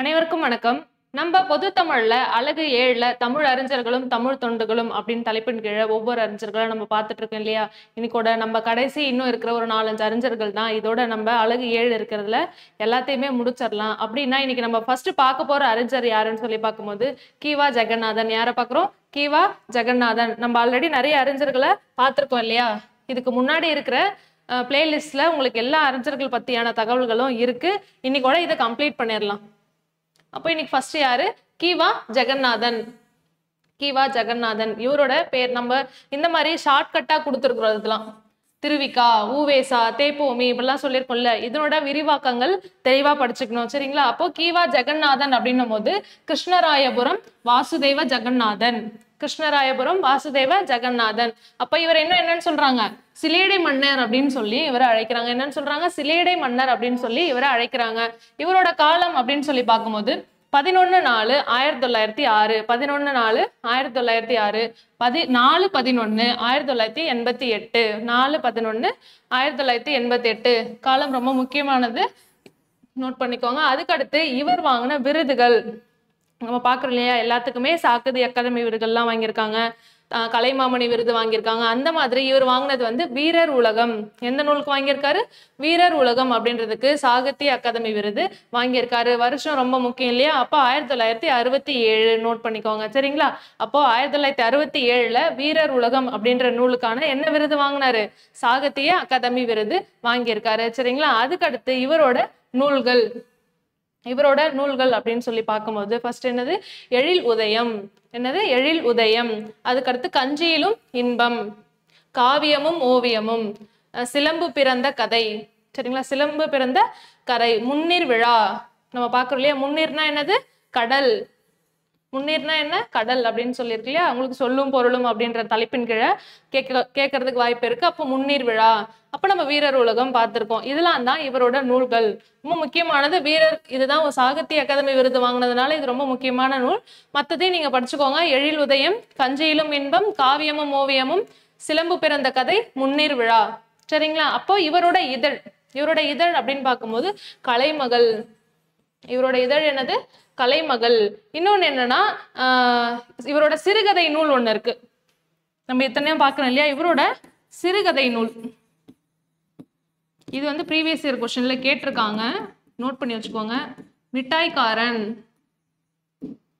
அனைவருக்கும் வணக்கம். நம்ம பொது தமிழ்ல அழகு 7ல தமிழ் அறிஞர்களும் தமிழ் தொண்டுகளும் அப்படின்னு தலைப்பின் கீழே ஒவ்வொரு அறிஞர்களும் நம்ம பார்த்துட்டு இருக்கோம் இல்லையா? இன்னைக்கோட நம்ம கடைசி இன்னும் இருக்கிற ஒரு 4-5 அறிஞர்கள் தான். இதோட நம்ம அழகு 7 இருக்கிறதுல எல்லாத்தையுமே முடிச்சிடலாம். அப்படின்னா இன்னைக்கு நம்ம ஃபர்ஸ்ட் பார்க்க போற அறிஞர் யாருன்னு சொல்லி பார்க்கும்போது கீவா ஜெகநாதன். யாரை பார்க்குறோம்? கீவா ஜெகநாதன். நம்ம ஆல்ரெடி நிறைய அறிஞர்களை பார்த்துருக்கோம் இல்லையா? இதுக்கு முன்னாடி இருக்கிற பிளேலிஸ்ட்ல உங்களுக்கு எல்லா அறிஞர்கள் பத்தியான தகவல்களும் இருக்கு. இன்னைக்கோட இதை கம்ப்ளீட் பண்ணிடலாம். அப்போ இன்னைக்கு ஃபர்ஸ்ட் யாரு? கீவா ஜெகநாதன். கீவா ஜெகநாதன் இவரோட பேர் நம்ம இந்த மாதிரி ஷார்ட்கட்டா கொடுத்துருக்குறோம். இதெல்லாம் திருவிக்கா, ஊவேசா, தேப்போமி இப்படிலாம் சொல்லியிருக்கோம்ல, இதனோட விரிவாக்கங்கள் தெளிவா படிச்சுக்கணும். சரிங்களா? அப்போ கீவா ஜெகநாதன் அப்படின்னும் போது கிருஷ்ணராயபுரம் வாசுதேவ ஜெகநாதன். கிருஷ்ணராயபுரம் வாசுதேவ ஜெகநாதன். அப்ப இவர் என்னன்னு சொல்றாங்க? சிலேடை மன்னர் அப்படின்னு சொல்லி இவரை அழைக்கிறாங்க. என்னன்னு சொல்றாங்க? சிலேடை மன்னர் அப்படின்னு சொல்லி இவரை அழைக்கிறாங்க. இவரோட காலம் அப்படின்னு சொல்லி பார்க்கும்போது 11/4/1906, 11/4/1906, 4/11/1988, 4/11/1988 காலம் ரொம்ப முக்கியமானது, நோட் பண்ணிக்கோங்க. அதுக்கடுத்து இவர் வாங்கின விருதுகள் நம்ம பார்க்குறோம் இல்லையா? எல்லாத்துக்குமே சாகித்ய அகாதமி விருதுகள்லாம் வாங்கியிருக்காங்க, கலைமாமணி விருது வாங்கியிருக்காங்க. அந்த மாதிரி இவர் வாங்கினது வந்து வீரர் உலகம். எந்த நூலுக்கு வாங்கியிருக்காரு? வீரர் உலகம் அப்படின்றதுக்கு சாகித்ய அகாதமி விருது வாங்கியிருக்காரு. வருஷம் ரொம்ப முக்கியம் இல்லையா? அப்போ 1967 நோட் பண்ணிக்கோங்க. சரிங்களா? அப்போ 1967ல வீரர் உலகம் அப்படின்ற நூலுக்கான என்ன விருது வாங்கினாரு? சாகித்ய அகாதமி விருது வாங்கியிருக்காரு. சரிங்களா? அதுக்கடுத்து இவரோட நூல்கள் அப்படின்னு சொல்லி பார்க்கும்போது ஃபர்ஸ்ட் என்னது? எழில் உதயம். என்னது? எழில் உதயம். அதுக்கடுத்து கஞ்சியிலும் இன்பம், காவியமும் ஓவியமும், சிலம்பு பிறந்த கதை. சரிங்களா? சிலம்பு பிறந்த கதை, முன்னீர் விழா. நம்ம பார்க்குறோம் இல்லையா? முன்னீர்னா என்னது? கடல். முன்னீர்னா என்ன? கடல் அப்படின்னு சொல்லியிருக்கு இல்லையா? உங்களுக்கு சொல்லும் பொருளும் அப்படின்ற தலைப்பின் கீழே கேட்கறதுக்கு வாய்ப்பு இருக்கு. அப்போ முன்னீர் விழா. அப்போ நம்ம வீரர் உலகம் பார்த்துருக்கோம். இதெல்லாம் தான் இவரோட நூல்கள். ரொம்ப முக்கியமானது வீரர். இதுதான் ஒரு சாகித்ய அகாதமி விருது வாங்கினதுனால இது ரொம்ப முக்கியமான நூல். மற்றதையும் நீங்க படிச்சுக்கோங்க. எழில் உதயம், கஞ்சியிலும் இன்பம், காவியமும் ஓவியமும், சிலம்பு பிறந்த கதை, முன்னீர் விழா. சரிங்களா? அப்போ இவரோட இதழ் அப்படின்னு பார்க்கும்போது கலைமகள். இவரோட இதழ் என்னது? கலைமகள். இன்னொன்னு என்னன்னா இவரோட சிறுகதை நூல் ஒண்ணு இருக்கு. நம்ம எத்தனையோ பார்க்கணும் இல்லையா? இவரோட சிறுகதை நூல் இது வந்து ப்ரீவியஸ் இயர் கொஸ்டின்ல கேட்டிருக்காங்க, நோட் பண்ணி வச்சுக்கோங்க. மிட்டாய்க்காரன்.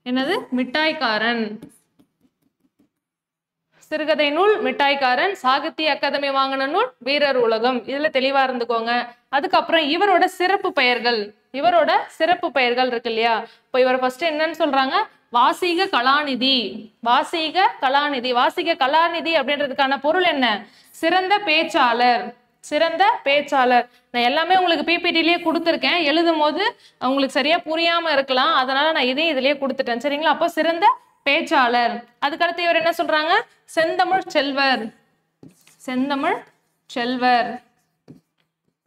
என்னது? மிட்டாய்க்காரன். சிறுகதை நூல் மிட்டாய்க்காரன். சாகித்ய அகாதமி வாங்கின நூல் வீரர் உலகம். இதுல தெளிவா இருந்துக்கோங்க. அதுக்கப்புறம் இவரோட சிறப்பு பெயர்கள் இருக்கு இல்லையா? இப்போ இவர் ஃபர்ஸ்ட் என்னன்னு சொல்றாங்க? வாசீக கலாநிதி. வாசீக கலாநிதி. வாசீக கலாநிதி அப்படின்றதுக்கான பொருள் என்ன? சிறந்த பேச்சாளர். சிறந்த பேச்சாளர். நான் எல்லாமே உங்களுக்கு பிபிடிலேயே கொடுத்துருக்கேன். எழுதும் போது உங்களுக்கு சரியா புரியாம இருக்கலாம், அதனால நான் இதையும் இதுலயே கொடுத்துட்டேன். சரிங்களா? அப்போ சிறந்த பேச்சாளர். அதுக்கடுத்து இவர் என்ன சொல்றாங்க? செந்தமிழ் செல்வர். செந்தமிழ் செல்வர்.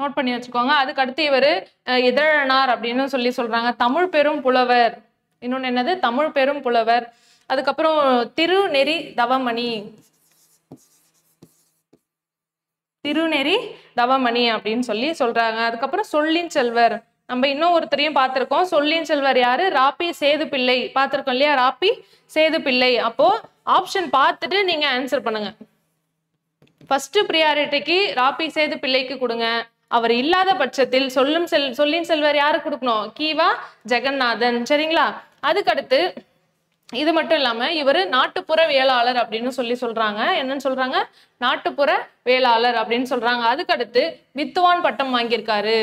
நோட் பண்ணி வச்சுக்கோங்க. அதுக்கடுத்து இவர் இதழனார் அப்படின்னு சொல்றாங்க. தமிழ் பெரும் புலவர். இன்னொன்னு என்னது? தமிழ் பெரும் புலவர். அதுக்கப்புறம் திருநெறி தவமணி. திருநெறி தவமணி அப்படின்னு சொல்றாங்க. அதுக்கப்புறம் சொல்லின் செல்வர். நம்ம இன்னும் ஒருத்தரையும் பார்த்திருக்கோம். சொல்லின் செல்வர் யாரு? ராபி சேது பிள்ளை. பார்த்திருக்கோம் இல்லையா? ராபி சேது பிள்ளை. அப்போ ஆப்ஷன் பார்த்துட்டு நீங்க ஆன்சர் பண்ணுங்க. ஃபர்ஸ்ட் ப்ரியாரிட்டிக்கு ராபி சேது பிள்ளைக்கு கொடுங்க. அவர் இல்லாத பட்சத்தில் சொல்லின் செல்வர் யாரு கொடுக்கணும்? கீவா ஜெகநாதன். சரிங்களா? அதுக்கடுத்து இது மட்டும் இல்லாம இவர் நாட்டுப்புற வேளாளர் அப்படின்னு சொல்றாங்க. என்னன்னு சொல்றாங்க? நாட்டுப்புற வேளாளர் அப்படின்னு சொல்றாங்க. அதுக்கடுத்து வித்துவான் பட்டம் வாங்கியிருக்காரு.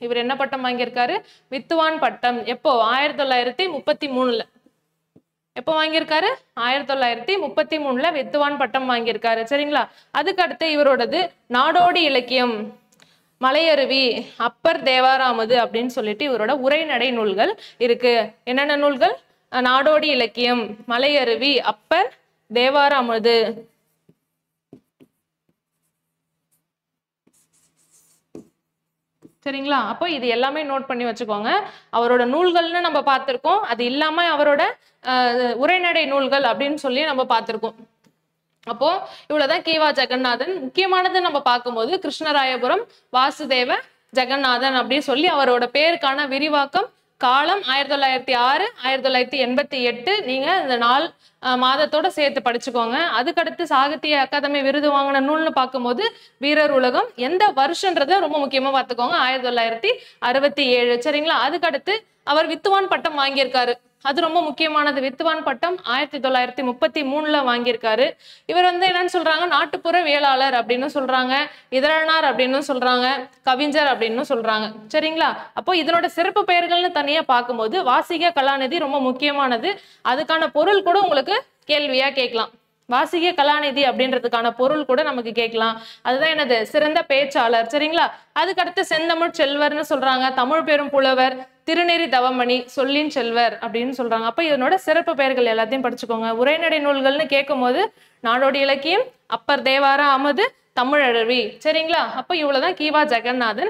இவர் என்ன பட்டம் வாங்கியிருக்காரு? வித்துவான் பட்டம். எப்போ? 1933ல. எப்போ வாங்கியிருக்காரு? 1933ல வித்துவான் பட்டம் வாங்கியிருக்காரு. சரிங்களா? அதுக்கடுத்து இவரோடது நாடோடி இலக்கியம், மலையருவி, அப்பர் தேவாராமது அப்படின்னு சொல்லிட்டு இவரோட உரைநடை நூல்கள் இருக்கு. என்னென்ன நூல்கள்? நாடோடி இலக்கியம், மலையருவி, அப்பர் தேவாராமது. சரிங்களா? அப்போ இது எல்லாமே நோட் பண்ணி வச்சுக்கோங்க. அவரோட நூல்கள்னு நம்ம பார்த்திருக்கோம். அது இல்லாம அவரோட உரைநடை நூல்கள் அப்படின்னு சொல்லி நம்ம பார்த்திருக்கோம். அப்போ இவ்வளவுதான் கீவா ஜெகநாதன். முக்கியமானது நம்ம பார்க்கும்போது கிருஷ்ணராயபுரம் வாசுதேவ ஜெகநாதன் அப்படின்னு சொல்லி அவரோட பேருக்கான விரிவாக்கம் காலம் 1906, 1988. நீங்க இந்த நாள் மாதத்தோட சேர்த்து படிச்சுக்கோங்க. அதுக்கடுத்து சாகித்ய அகாதமி விருது வாங்கின நூல்னு பார்க்கும்போது வீரர் உலகம். எந்த வருஷன்றத ரொம்ப முக்கியமா பார்த்துக்கோங்க, 1967. சரிங்களா? அதுக்கடுத்து அவர் வித்துவான் பட்டம் வாங்கியிருக்காரு. அது ரொம்ப முக்கியமானது. வித்துவான் பட்டம் 1933 வாங்கியிருக்காரு. இவர் என்னன்னு சொல்றாங்க, நாட்டுப்புற வேளாளர் அப்படின்னு சொல்றாங்க, இதழனார் அப்படின்னு சொல்றாங்க, கவிஞர் அப்படின்னு சொல்றாங்க. சரிங்களா? அப்போ இதனோட சிறப்பு பெயர்கள்னு தனியா பார்க்கும்போது வாசிக கலாநிதி ரொம்ப முக்கியமானது. அதுக்கான பொருள் கூட உங்களுக்கு கேள்வியா கேட்கலாம். வாசிக கலாநிதி அப்படின்றதுக்கான பொருள் கூட நமக்கு கேட்கலாம். அதுதான் என்னது, சிறந்த பேச்சாளர். சரிங்களா? அதுக்கடுத்து செந்தமிழ் செல்வர்னு சொல்றாங்க, தமிழ் பெரும் புலவர், திருநெறி தவமணி, சொல்லின் செல்வர் அப்படின்னு சொல்றாங்க. அப்ப இதனோட சிறப்பு பெயர்கள் எல்லாத்தையும் படிச்சுக்கோங்க. உரைநடை நூல்கள்னு கேட்கும் போது நாடோடி இலக்கியம், அப்பர் தேவார அமுது, தமிழழவி. சரிங்களா? அப்ப இவ்வளவுதான் கீவா ஜெகநாதன்.